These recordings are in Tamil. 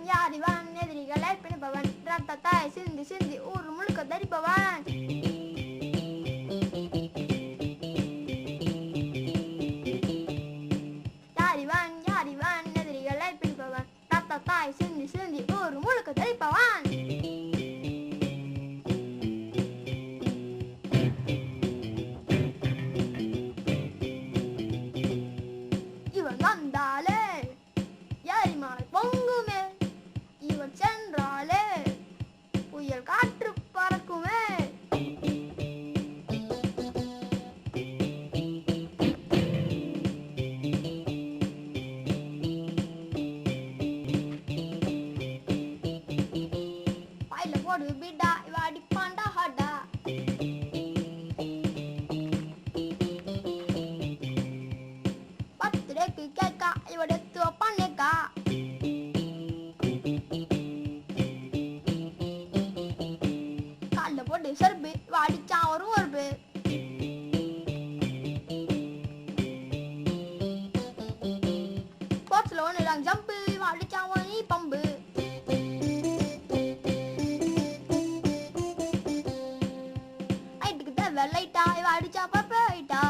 யாரிவன் எதிரிகளை பிணிப்பவன் ரத்தத்தை சிந்தி சிந்தி ஊர் முழுக்க தரிப்பவன். யாரிவன் எதிரிகளை பிணிப்பவன் ரத்தத்தை சிந்தி சிந்தி ஊர் முழுக்க தரிப்பவன். இவன் வந்தாலே எரிமலை பொங்குமே, இவன் சென்றாலே புயல் காற்று பறக்குமே. பையில போடு பிடா இவ அடிப்பாண்டா ஹாடா. பர்த்டேக்கு கேக்கா இவ எடுத்து வைப்பானேக்கா. கால்ல போட்டு செருப்பு இவ அடிச்சான் ஒரு ஒருப்பு. ஸ்போர்ட்ஸ்ல ஒன்று இல்லாம ஜம்பு இவ அடிச்சான் ஒரு பம்பு. நைட்டுக்கு தேவை லைட்டா இவ அடிச்சா பர்ஃபெக்ட்டா.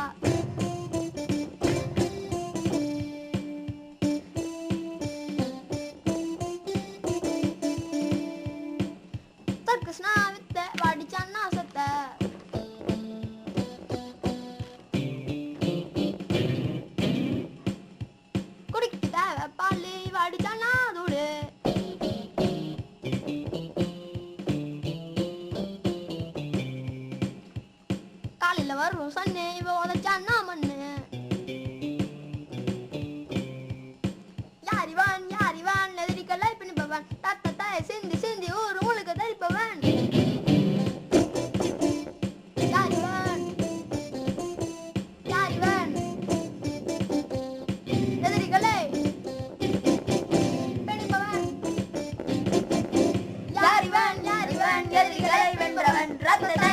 கிருஷ்ணா வித்த வாடிச்சான்னா சத்த. குடிக்கு தேவை பாலு வாடிச்சான்னா தூடு. காலையில வரும் சன்னு இவ உதச்சான்னா மண்ணு. யாரிவன் எதிரிகளை பிணிப்பவன் ரத்தத்தை சிந்தி சிந்தி ஊர் முழுக்க தரிப்பவன். யாரிவன் எதிரிகளை பிணிப்பவன். யாரிவன் எதிரிகளை வென்றவன் ரத்தத்தை